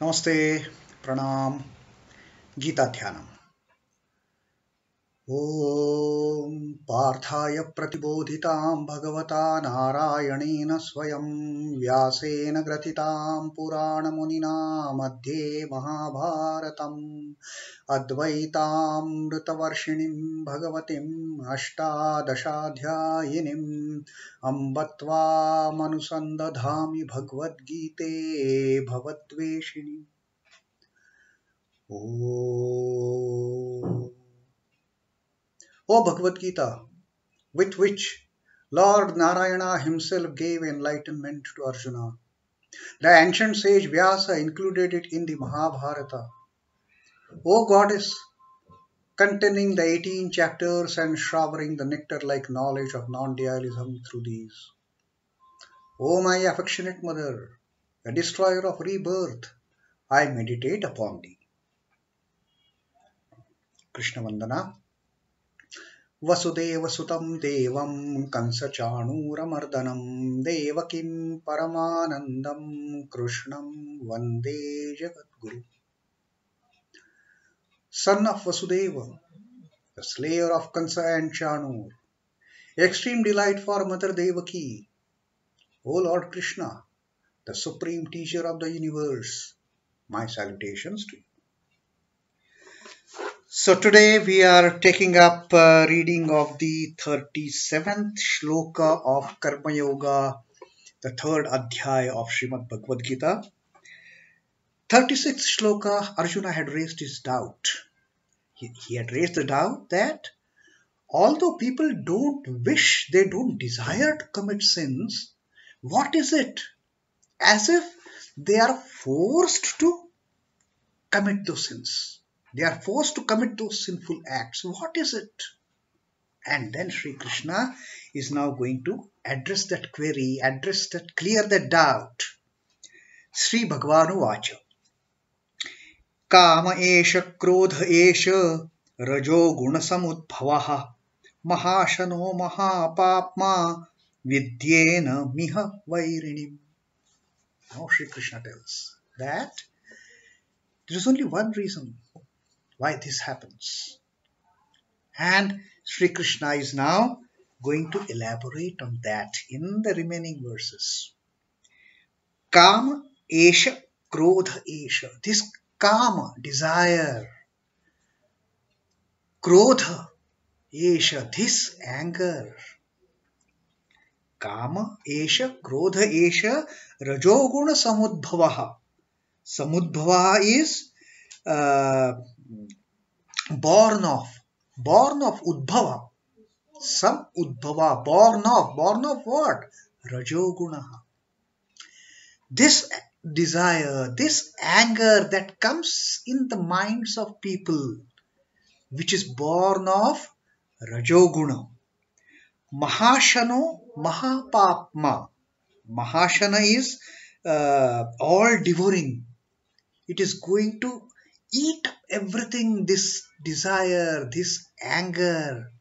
Namaste, Pranam, Gita Dhyanam. Om Parthaya Pratibodhitam Bhagavata Narayanena Swayam Vyasena Gratitam Purana Munina Madhye Mahabharatam Advaitam Ritavarshinim Bhagavatim Ashtadashadhyayinim Ambatva Manusandadhami Bhagavad Gite Bhavatveshini. O Bhagavad Gita, with which Lord Narayana himself gave enlightenment to Arjuna. The ancient sage Vyasa included it in the Mahabharata. O Goddess, containing the 18 chapters and showering the nectar-like knowledge of non-dualism through these. O my affectionate mother, the destroyer of rebirth, I meditate upon thee. Krishna Vandana. Vasudeva Sutam Devam Kansachanuramardanam Devakim Paramanandam Krishnam Vande Jagadguru. Son of Vasudeva, the slayer of Kansa and Chanur, extreme delight for Mother Devaki, O Lord Krishna, the supreme teacher of the universe, my salutations to you. So today we are taking up reading of the 37th Shloka of Karma Yoga, the third Adhyaya of Srimad Bhagavad Gita. 36th Shloka, Arjuna had raised his doubt. He had raised the doubt that although people don't wish, they don't desire to commit sins, what is it? As if they are forced to commit those sins. They are forced to commit those sinful acts. What is it? And then Sri Krishna is now going to address that query, clear that doubt. Shrī Bhagavān uvācha. Kāma eṣha krodha eṣha rajo guna-samudbhavaḥ mahā-śhano mahā-pāpmā viddhyenam vairiṇam. Now Sri Krishna tells that there is only one reason why this happens. And Sri Krishna is now going to elaborate on that in the remaining verses. Kāma eṣha krodha eṣha. This Kāma, desire. Krodha eṣha, this anger. Kāma eṣha krodha eṣha rajo guna-samudbhavaḥ. Samudbhavaḥ is born of udbhava. Some udbhava, born of what? Rajo Guna. This desire, this anger that comes in the minds of people, which is born of Rajo Guna. mahāśhano, mahā-pāpmā. Mahāśhana is all devouring. It is going to eat up everything, this desire, this anger,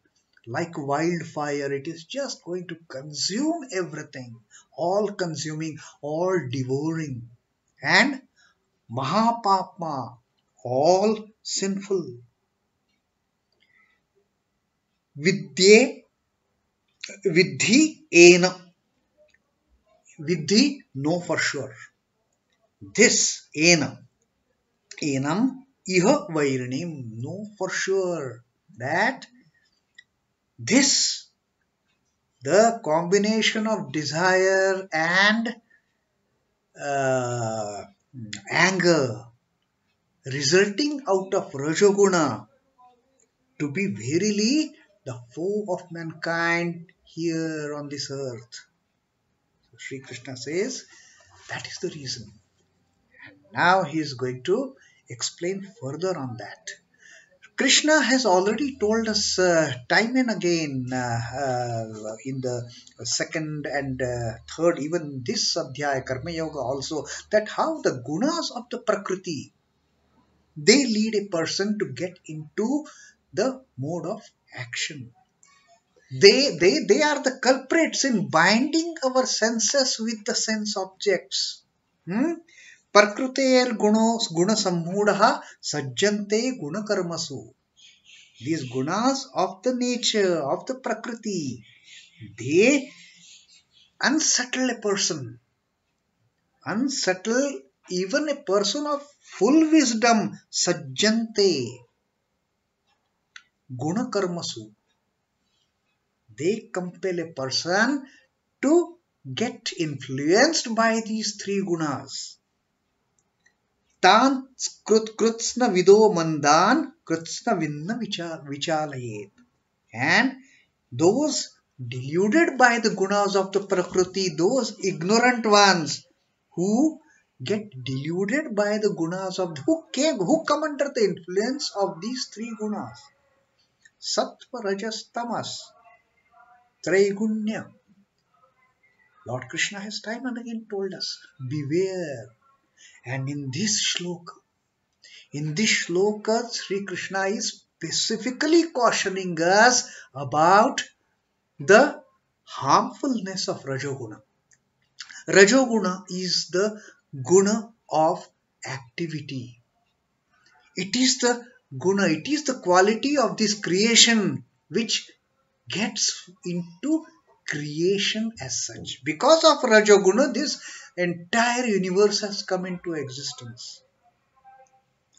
like wildfire. It is just going to consume everything, all consuming, all devouring. And mahā-pāpmā, all sinful. Viddhyenam. Viddhi, know for sure. This enam iha vairiṇam, know for sure that this, the combination of desire and anger resulting out of Rajoguna to be verily the foe of mankind here on this earth. So Sri Krishna says that is the reason. Now he is going to explain further on that. Krishna has already told us time and again in the second and third, even this Adhyaya, Karma Yoga also, that how the gunas of the Prakriti, they lead a person to get into the mode of action. They are the culprits in binding our senses with the sense objects. Prakruter guna samudbhavaḥ sajjante guna karmasu. These gunas of the nature, of the prakriti, they unsettle a person. Unsettle even a person of full wisdom. Sajjante guna karmasu. They compel a person to get influenced by these three gunas. Tan krutsna vido mandan krutsna vinna vichalayet. And those deluded by the gunas of the prakriti, those ignorant ones who get deluded by the gunas of who come under the influence of these three gunas. Sattva, rajas, tamas, traigunya. Lord Krishna has time and again told us, beware. And in this shloka, Sri Krishna is specifically cautioning us about the harmfulness of Rajo Guna. Rajo Guna is the guna of activity. It is the guna, it is the quality of this creation which gets into creation as such. Because of Rajo Guna, this entire universe has come into existence.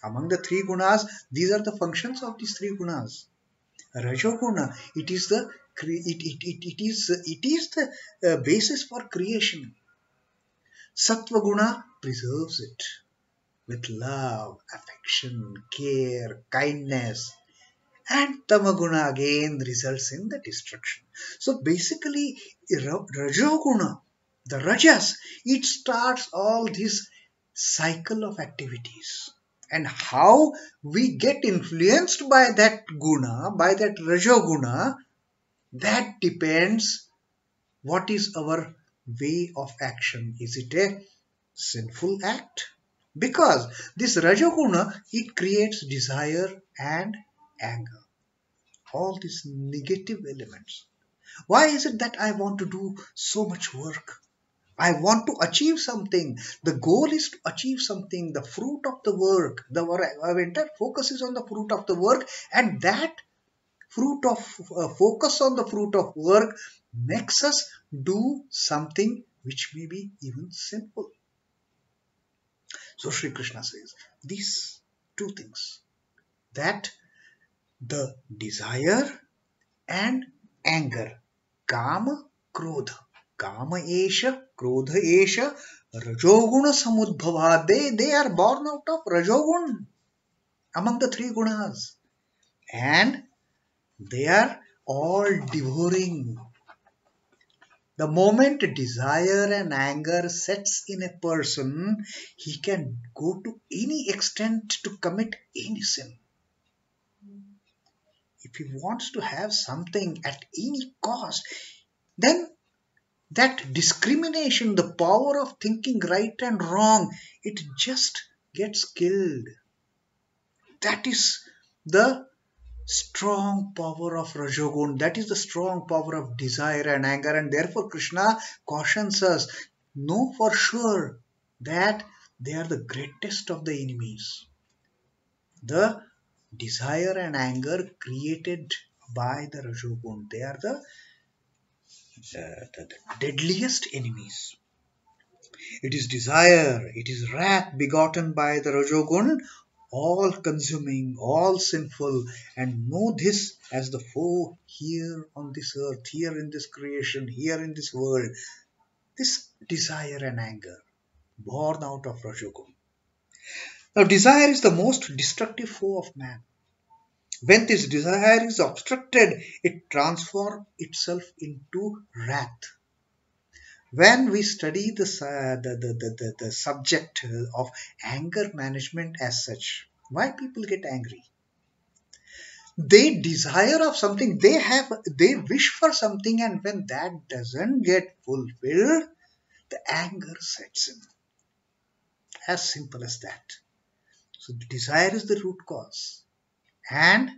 Among the three gunas, these are the functions of these three gunas. Rajo Guna, it is the basis for creation. Sattva Guna preserves it with love, affection, care, kindness. And Tamaguna again results in the destruction. So basically, Rajo Guna, the Rajas, it starts all this cycle of activities. And how we get influenced by that guna, by that Rajo Guna, that depends what is our way of action. Is it a sinful act? Because this Rajo Guna, it creates desire and anger. All these negative elements. Why is it that I want to do so much work? I want to achieve something. The goal is to achieve something, the fruit of the work. Our entire focus is on the fruit of the work, and that focus on the fruit of work makes us do something which may be even sinful. So Sri Krishna says these two things, that the desire and anger, Kāma, krodha. Kāma eṣha, krodha eṣha, rajo-guṇa-samudbhavaḥ. They are born out of Rajo Guna among the three gunas. And they are all devouring. The moment desire and anger sets in a person, he can go to any extent to commit any sin. If he wants to have something at any cost, then that discrimination, the power of thinking right and wrong, it just gets killed. That is the strong power of Rajo Guna. That is the strong power of desire and anger. And therefore Krishna cautions us, know for sure that they are the greatest of the enemies. The desire and anger created by the Rajo Guna, they are the deadliest enemies. It is desire, it is wrath begotten by the Rajo Guna, all consuming, all sinful, and know this as the foe here on this earth, here in this creation, here in this world. This desire and anger, born out of Rajo Guna. Now, desire is the most destructive foe of man. When this desire is obstructed, it transforms itself into wrath. When we study the subject of anger management as such, why people get angry? They desire of something, they wish for something, and when that doesn't get fulfilled, the anger sets in. As simple as that. So the desire is the root cause. And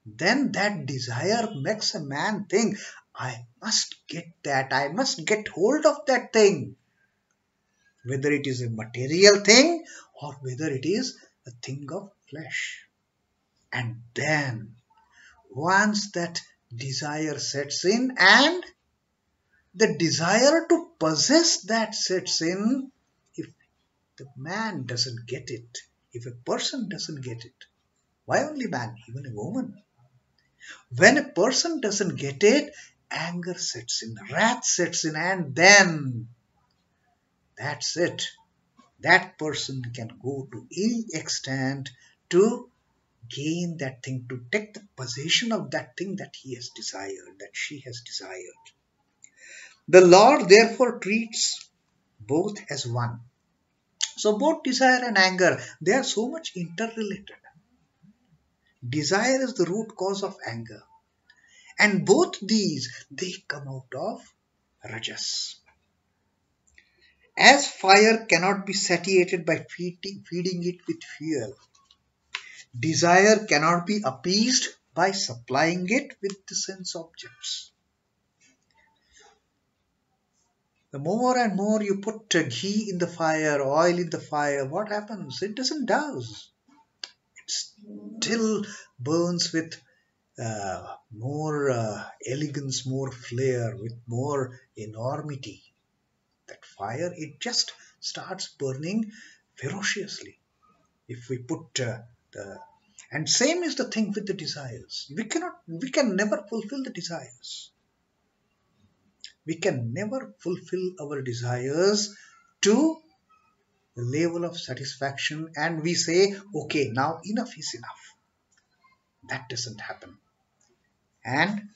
then that desire makes a man think, I must get that, I must get hold of that thing. whether it is a material thing or whether it is a thing of flesh. And then once that desire sets in and the desire to possess that sets in, if the man doesn't get it, if a person doesn't get it, why only man, even a woman? When a person doesn't get it, anger sets in, wrath sets in, and then that's it. That person can go to any extent to gain that thing, to take the possession of that thing that he has desired, that she has desired. The Lord therefore treats both as one. So both desire and anger, they are so much interrelated. Desire is the root cause of anger. And both these, they come out of rajas. As fire cannot be satiated by feeding it with fuel, desire cannot be appeased by supplying it with the sense objects. The more and more you put ghee in the fire, oil in the fire, what happens? It doesn't douse. It still burns with more elegance, more flair, with more enormity. That fire, it just starts burning ferociously. If we put and same is the thing with the desires. We can never fulfill the desires. We can never fulfill our desires to the level of satisfaction and we say, okay, now enough is enough. That doesn't happen. And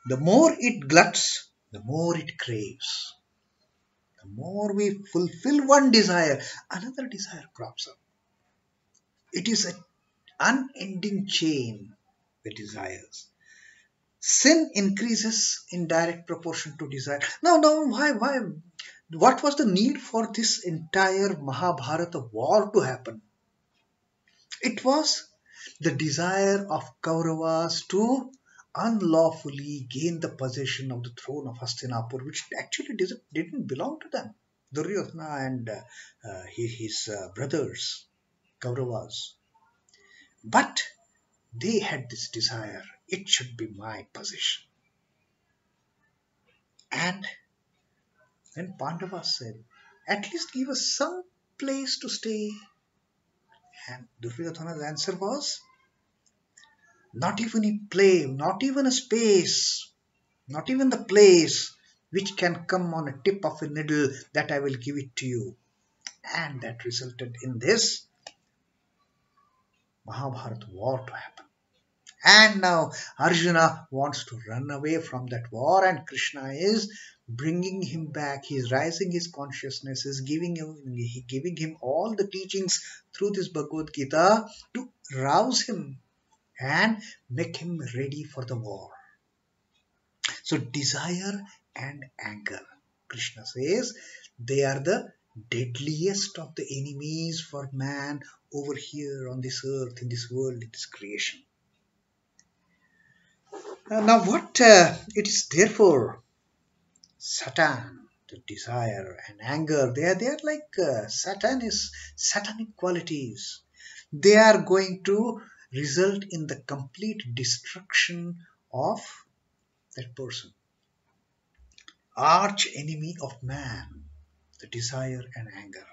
the more it gluts, the more it craves. The more we fulfill one desire, another desire crops up. It is an unending chain, the desires. Sin increases in direct proportion to desire. No, why? What was the need for this entire Mahabharata war to happen? It was the desire of Kauravas to unlawfully gain the possession of the throne of Hastinapur, which actually didn't belong to them. Duryodhana and his brothers, Kauravas. But they had this desire, it should be my possession. And then Pandavas said, at least give us some place to stay. And Duryodhana's answer was, not even a place, not even a space, not even the place which can come on a tip of a needle, that I will give it to you. And that resulted in this Mahabharata war to happen. And now Arjuna wants to run away from that war and Krishna is bringing him back. He is raising his consciousness, is giving him all the teachings through this Bhagavad Gita to rouse him and make him ready for the war. So desire and anger, Krishna says, they are the deadliest of the enemies for man over here on this earth, in this world, in this creation. Now what it is therefore Satan, the desire and anger, they are like satanic qualities. They are going to result in the complete destruction of that person. Arch enemy of man, the desire and anger.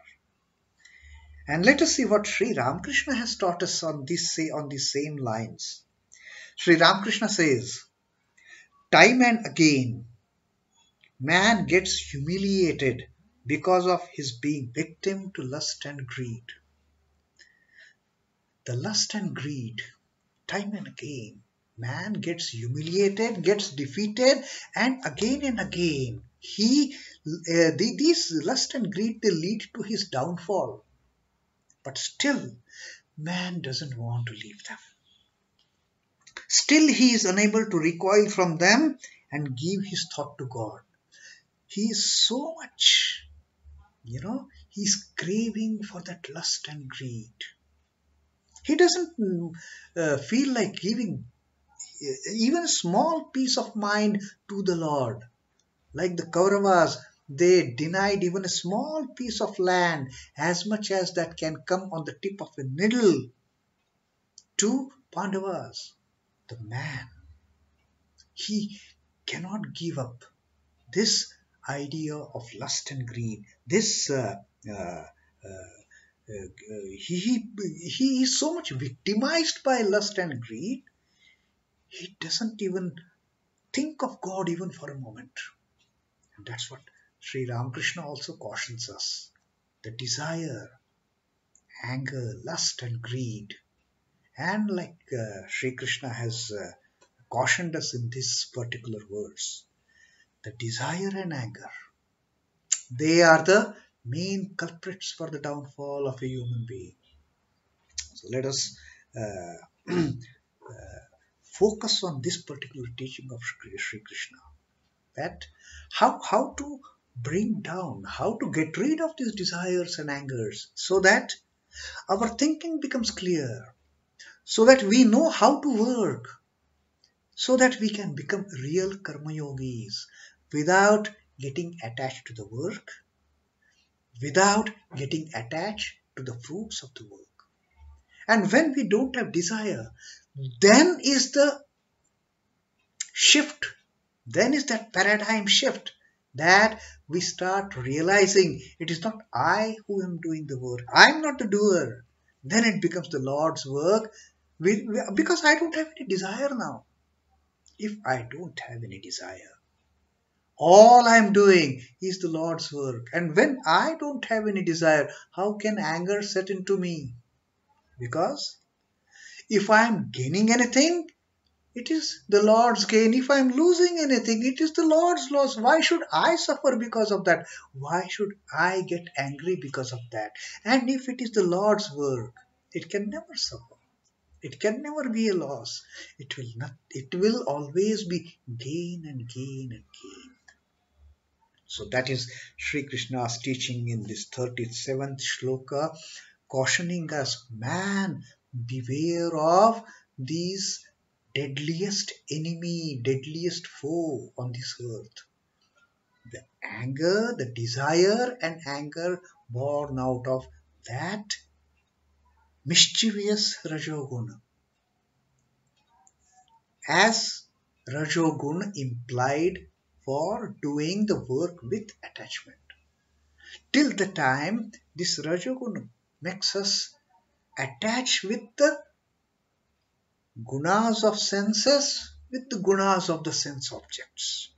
And let us see what Sri Ramakrishna has taught us on these same lines. Sri Ramakrishna says, time and again, man gets humiliated because of his being victim to lust and greed. The lust and greed, time and again, man gets humiliated, gets defeated, and again, these lust and greed, they lead to his downfall. But still, man doesn't want to leave them. Still, he is unable to recoil from them and give his thought to God. He is so much, he's craving for that lust and greed. He doesn't feel like giving even a small piece of mind to the Lord. Like the Kauravas, they denied even a small piece of land, as much as that can come on the tip of a needle, to Pandavas. The man, he cannot give up this idea of lust and greed. This he is so much victimized by lust and greed, he doesn't even think of God even for a moment. And that's what Sri Ramakrishna also cautions us. The desire, anger, lust and greed. And like Sri Krishna has cautioned us in this particular verse, the desire and anger, they are the main culprits for the downfall of a human being. So let us focus on this particular teaching of Sri Krishna. That how to bring down, how to get rid of these desires and angers, so that our thinking becomes clear, so that we know how to work, so that we can become real karma yogis without getting attached to the work, without getting attached to the fruits of the work. And when we don't have desire, then is the shift, then is that paradigm shift, that we start realizing it is not I who am doing the work, I'm not the doer. Then it becomes the Lord's work, because I don't have any desire now. If I don't have any desire, all I'm doing is the Lord's work. And when I don't have any desire, how can anger set into me? Because if I'm gaining anything, it is the Lord's gain. If I'm losing anything, it is the Lord's loss. Why should I suffer because of that? Why should I get angry because of that? And if it is the Lord's work, it can never suffer. It can never be a loss. It will not. It will always be gain and gain and gain. So that is Sri Krishna's teaching in this 37th shloka, cautioning us, man, beware of these deadliest enemy, deadliest foe on this earth. The anger, the desire and anger born out of that mischievous Rajo Guna. As Rajo Guna implied for doing the work with attachment. Till the time this Rajo Guna makes us attach with the gunas of senses, with the gunas of the sense objects.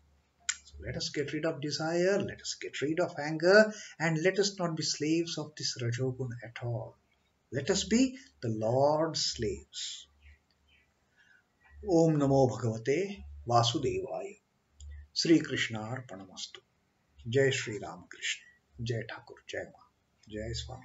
So let us get rid of desire, let us get rid of anger, and let us not be slaves of this Rajo Guna at all. Let us be the Lord's slaves. Om Namo Bhagavate Vasudevaya. Sri Krishna Arpanamastu. Jai Sri Ramakrishna. Jai Thakur. Jai Ma. Jai Swami.